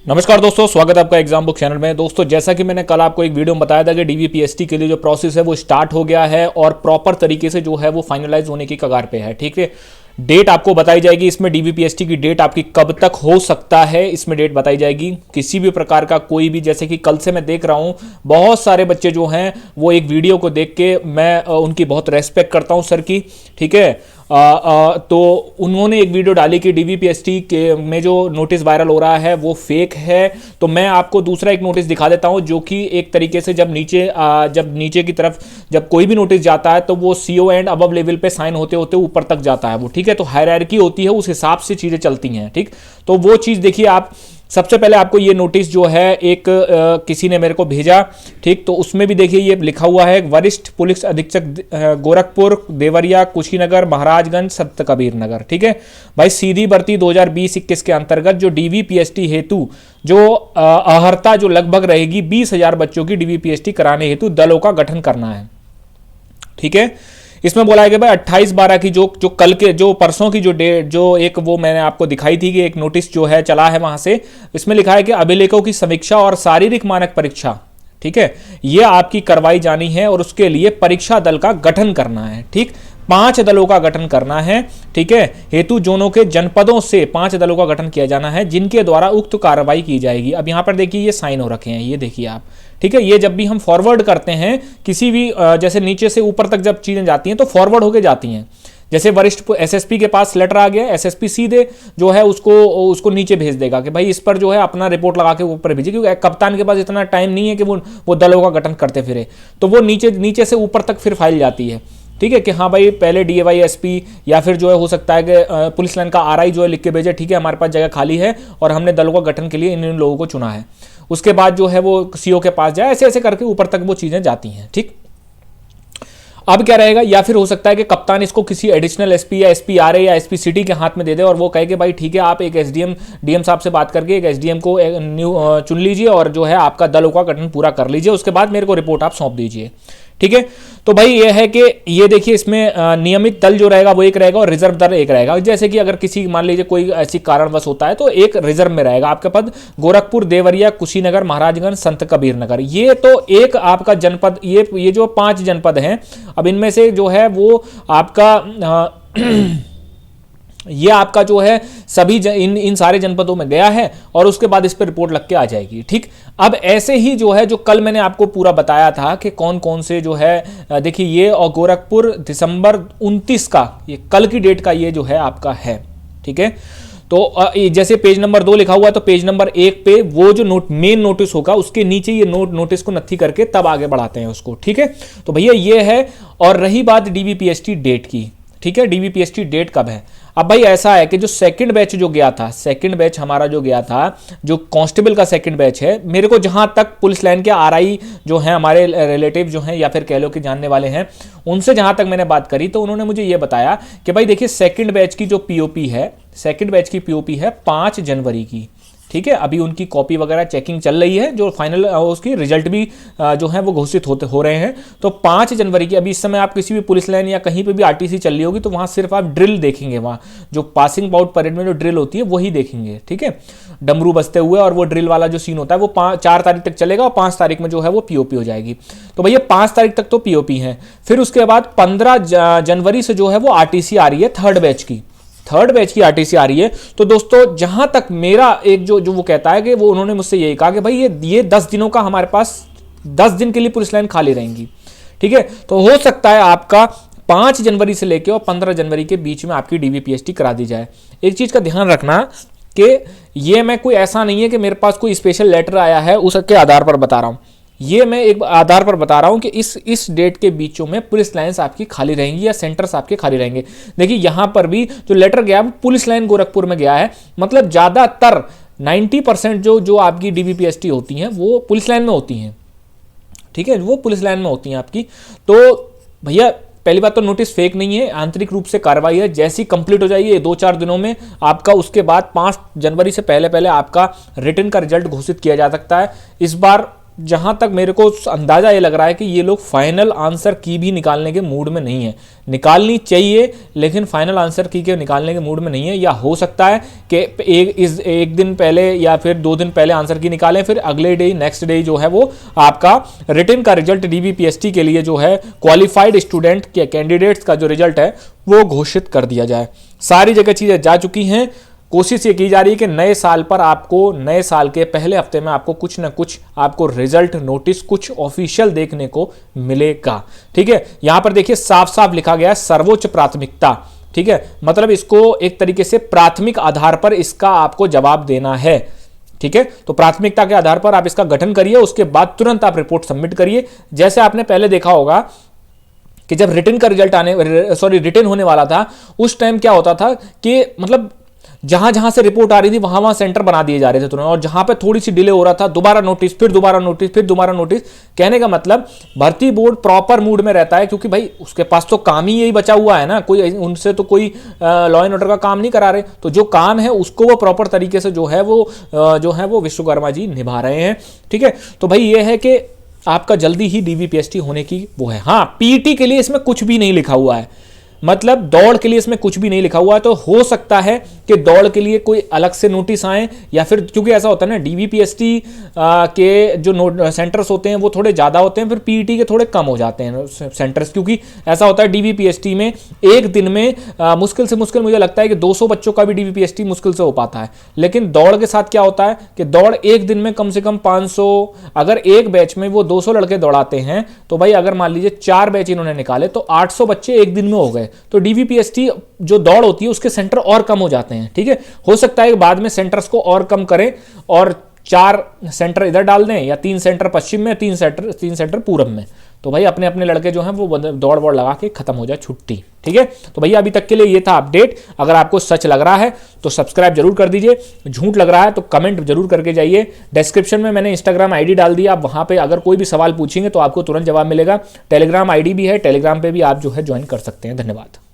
नमस्कार दोस्तों, स्वागत है आपका एग्जाम बुक चैनल में। दोस्तों, जैसा कि मैंने कल आपको एक वीडियो में बताया था कि डीवीपीएसटी के लिए जो प्रोसेस है वो स्टार्ट हो गया है और प्रॉपर तरीके से जो है वो फाइनलाइज होने की कगार पे है। ठीक है, डेट आपको बताई जाएगी। इसमें डीवीपीएसटी की डेट आपकी कब तक हो सकता है, इसमें डेट बताई जाएगी। किसी भी प्रकार का कोई भी, जैसे कि कल से मैं देख रहा हूं बहुत सारे बच्चे जो हैं वो एक वीडियो को देख के मैं उनकी बहुत रेस्पेक्ट करता हूं सर की। ठीक है, तो उन्होंने एक वीडियो डाली कि डीवीपीएसटी के में जो नोटिस वायरल हो रहा है वो फेक है। तो मैं आपको दूसरा एक नोटिस दिखा देता हूं जो कि एक तरीके से जब नीचे की तरफ जब कोई भी नोटिस जाता है तो वो सीओ एंड अबव लेवल पे साइन होते होते ऊपर तक जाता है वो। ठीक है, तो हायरार्की होती है, उस हिसाब से चीजें चलती हैं। ठीक, तो वो चीज देखिए आप। सबसे पहले आपको ये नोटिस जो है एक किसी ने मेरे को भेजा। ठीक, तो उसमें भी देखिए ये लिखा हुआ है, वरिष्ठ पुलिस अधीक्षक गोरखपुर, देवरिया, कुशीनगर, महाराजगंज, संत कबीर नगर। ठीक है भाई, सीधी भर्ती 2020-21 के अंतर्गत जो डीवीपीएसटी हेतु जो अहर्ता जो लगभग रहेगी 20,000 बच्चों की डीवीपीएसटी कराने हेतु दलों का गठन करना है। ठीक है, इसमें बोला है कि भाई 28/12 की जो कल के जो परसों की जो डेट जो एक वो मैंने आपको दिखाई थी कि एक नोटिस जो है चला है वहां से, इसमें लिखा है कि अभिलेखों की समीक्षा और शारीरिक मानक परीक्षा, ठीक है, ये आपकी करवाई जानी है और उसके लिए परीक्षा दल का गठन करना है। ठीक, 5 दलों का गठन करना है। ठीक है, हेतु जोनों के जनपदों से 5 दलों का गठन किया जाना है जिनके द्वारा उक्त कार्रवाई की जाएगी। अब यहां पर देखिए ये साइन हो रखे हैं, ये देखिए आप। ठीक है, ये जब भी हम फॉरवर्ड करते हैं किसी भी जैसे नीचे से ऊपर तक जब चीजें जाती हैं तो फॉरवर्ड होके जाती हैं। जैसे वरिष्ठ एसएसपी के पास लेटर आ गया, एसएसपी सीधे जो है उसको नीचे भेज देगा कि भाई इस पर जो है अपना रिपोर्ट लगा के ऊपर भेजिए, क्योंकि कप्तान के पास इतना टाइम नहीं है कि वो दलों का गठन करते फिरे। तो वो नीचे से ऊपर तक फिर फाइल जाती है। ठीक है, कि हाँ भाई पहले डीएवाई एसपी या फिर जो है हो सकता है कि पुलिस लाइन का आरआई जो है लिख के भेजे, ठीक है हमारे पास जगह खाली है और हमने दलों का गठन के लिए इन लोगों को चुना है। उसके बाद जो है वो सीओ के पास जाए, ऐसे ऐसे करके ऊपर तक वो चीजें जाती हैं। ठीक, अब क्या रहेगा, या फिर हो सकता है कि कप्तान इसको किसी एडिशनल एसपी या एसपी आरए या एसपी सिटी के हाथ में दे दे और वो कहे कि भाई ठीक है आप एक एसडीएम डीएम साहब से बात करके एक एसडीएम को न्यू चुन लीजिए और जो है आपका दलों का गठन पूरा कर लीजिए, उसके बाद मेरे को रिपोर्ट आप सौंप दीजिए। ठीक है, तो भाई ये है कि ये देखिए इसमें नियमित दल जो रहेगा वो एक रहेगा और रिजर्व दल एक रहेगा। जैसे कि अगर किसी मान लीजिए कोई ऐसी कारणवश होता है तो एक रिजर्व में रहेगा आपका पद। गोरखपुर, देवरिया, कुशीनगर, महाराजगंज, संत कबीर नगर, ये तो एक आपका जनपद, ये जो 5 जनपद हैं। अब इनमें से जो है वो आपका ये आपका जो है सभी इन सारे जनपदों में गया है और उसके बाद इस पर रिपोर्ट लग के आ जाएगी। ठीक, अब ऐसे ही जो है जो कल मैंने आपको पूरा बताया था कि कौन कौन से जो है देखिए ये, और गोरखपुर दिसंबर 29 का, ये कल की डेट का ये जो है आपका है। ठीक है, तो जैसे पेज नंबर 2 लिखा हुआ है तो पेज नंबर 1 पे वो जो मेन नोटिस होगा उसके नीचे ये नोटिस को नत्थी करके तब आगे बढ़ाते हैं उसको। ठीक है, तो भैया ये है। और रही बात डीवीपीएसटी डेट की, ठीक है, डीवीपीएसटी डेट कब है। अब भाई ऐसा है कि जो सेकंड बैच जो गया था, सेकंड बैच हमारा जो गया था, जो कांस्टेबल का सेकंड बैच है, मेरे को जहां तक पुलिस लाइन के आरआई जो हैं हमारे रिलेटिव जो हैं या फिर कह लो कि जानने वाले हैं, उनसे जहां तक मैंने बात करी तो उन्होंने मुझे ये बताया कि भाई देखिए सेकंड बैच की जो पीओपी है, सेकंड बैच की पीओपी है 5 जनवरी की। ठीक है, अभी उनकी कॉपी वगैरह चेकिंग चल रही है, जो फाइनल उसकी रिजल्ट भी जो है वो घोषित हो रहे हैं। तो 5 जनवरी की, अभी इस समय आप किसी भी पुलिस लाइन या कहीं पे भी आरटीसी चल रही होगी तो वहां सिर्फ आप ड्रिल देखेंगे, वहां जो पासिंग आउट परेड में जो ड्रिल होती है वही देखेंगे। ठीक है, डमरू बजते हुए, और वो ड्रिल वाला जो सीन होता है वो 4 तारीख तक चलेगा और 5 तारीख में जो है वो पीओपी हो जाएगी। तो भैया 5 तारीख तक तो पीओपी है, फिर उसके बाद 15 जनवरी से जो है वो आरटीसी आ रही है, थर्ड बैच की आरटीसी आ रही है। तो दोस्तों जहां तक मेरा एक जो वो कहता है कि वो उन्होंने मुझसे यही कहा कि भाई ये 10 दिनों का हमारे पास 10 दिन के लिए पुलिस लाइन खाली रहेंगी। ठीक है, तो हो सकता है आपका 5 जनवरी से लेकर और 15 जनवरी के बीच में आपकी डीवीपीएसटी करा दी जाए। एक चीज का ध्यान रखना कि ये मैं कोई ऐसा नहीं है कि मेरे पास कोई स्पेशल लेटर आया है उसके आधार पर बता रहा हूं, ये मैं एक आधार पर बता रहा हूं कि इस डेट के बीचों में पुलिस लाइन्स आपकी खाली रहेंगी या सेंटर्स आपके खाली रहेंगे। देखिए यहां पर भी जो लेटर गया वो पुलिस लाइन गोरखपुर में गया है, मतलब ज्यादातर 90% जो आपकी डीवीपीएसटी होती हैं वो पुलिस लाइन में होती हैं। ठीक है, वो पुलिस लाइन में होती हैं आपकी। तो भैया पहली बात तो नोटिस फेक नहीं है, आंतरिक रूप से कार्रवाई है। जैसी कंप्लीट हो जाएगी 2-4 दिनों में आपका, उसके बाद 5 जनवरी से पहले आपका रिटर्न का रिजल्ट घोषित किया जा सकता है। इस बार जहां तक मेरे को अंदाजा ये लग रहा है कि ये लोग फाइनल आंसर की भी निकालने के मूड में नहीं है। निकालनी चाहिए लेकिन फाइनल आंसर की के निकालने के मूड में नहीं है। या हो सकता है कि एक दिन पहले या फिर 2 दिन पहले आंसर की निकालें, फिर अगले डे नेक्स्ट डे जो है वो आपका रिटन का रिजल्ट DVPST के लिए जो है क्वालिफाइड स्टूडेंट के कैंडिडेट्स का जो रिजल्ट है वो घोषित कर दिया जाए। सारी जगह चीजें जा चुकी हैं। कोशिश ये की जा रही है कि नए साल पर आपको, नए साल के पहले हफ्ते में आपको कुछ ना कुछ आपको रिजल्ट नोटिस कुछ ऑफिशियल देखने को मिलेगा। ठीक है, यहां पर देखिए साफ साफ लिखा गया है सर्वोच्च प्राथमिकता। ठीक है, मतलब इसको एक तरीके से प्राथमिक आधार पर इसका आपको जवाब देना है। ठीक है, तो प्राथमिकता के आधार पर आप इसका गठन करिए, उसके बाद तुरंत आप रिपोर्ट सबमिट करिए। जैसे आपने पहले देखा होगा कि जब रिटन का रिजल्ट रिटन होने वाला था, उस टाइम क्या होता था कि मतलब जहां जहां से रिपोर्ट आ रही थी वहां वहां सेंटर बना दिए जा रहे थे तुरंत, और जहां पे थोड़ी सी डिले हो रहा था दोबारा नोटिस, फिर दोबारा नोटिस, फिर दोबारा नोटिस। कहने का मतलब भर्ती बोर्ड प्रॉपर मूड में रहता है, क्योंकि भाई उसके पास तो काम ही यही बचा हुआ है ना, कोई उनसे तो कोई लॉ एंड ऑर्डर का काम नहीं करा रहे, तो जो काम है उसको वो प्रॉपर तरीके से जो है वो विश्वकर्मा जी निभा रहे हैं। ठीक है, तो भाई ये है कि आपका जल्दी ही DVPST होने की वो है। हाँ, पीटी के लिए इसमें कुछ भी नहीं लिखा हुआ है, मतलब दौड़ के लिए इसमें कुछ भी नहीं लिखा हुआ है। तो हो सकता है कि दौड़ के लिए कोई अलग से नोटिस आए, या फिर क्योंकि ऐसा होता है ना DVPST के जो सेंटर्स होते हैं वो थोड़े ज़्यादा होते हैं, फिर पीटी के थोड़े कम हो जाते हैं सेंटर्स। क्योंकि ऐसा होता है DVPST में एक दिन में मुश्किल से मुश्किल मुझे लगता है कि 200 बच्चों का भी DVPST मुश्किल से हो पाता है। लेकिन दौड़ के साथ क्या होता है कि दौड़ एक दिन में कम से कम 500, अगर एक बैच में वो 200 लड़के दौड़ाते हैं तो भाई अगर मान लीजिए 4 बैच इन्होंने निकाले तो 800 बच्चे एक दिन में हो गए। तो DVPST जो दौड़ होती है उसके सेंटर और कम हो जाते हैं। ठीक है, हो सकता है कि बाद में सेंटर्स को और कम करें और 4 सेंटर इधर डाल दें, या 3 सेंटर पश्चिम में, 3 सेंटर पूरब में। तो भाई अपने अपने लड़के जो हैं वो दौड़ वोड़ लगा के खत्म हो जाए छुट्टी। ठीक है, तो भैया अभी तक के लिए ये था अपडेट। अगर आपको सच लग रहा है तो सब्सक्राइब जरूर कर दीजिए, झूठ लग रहा है तो कमेंट जरूर करके जाइए। डिस्क्रिप्शन में मैंने इंस्टाग्राम आईडी डाल दी, आप वहां पे अगर कोई भी सवाल पूछेंगे तो आपको तुरंत जवाब मिलेगा। टेलीग्राम आईडी भी है, टेलीग्राम पे भी आप जो है ज्वाइन कर सकते हैं। धन्यवाद।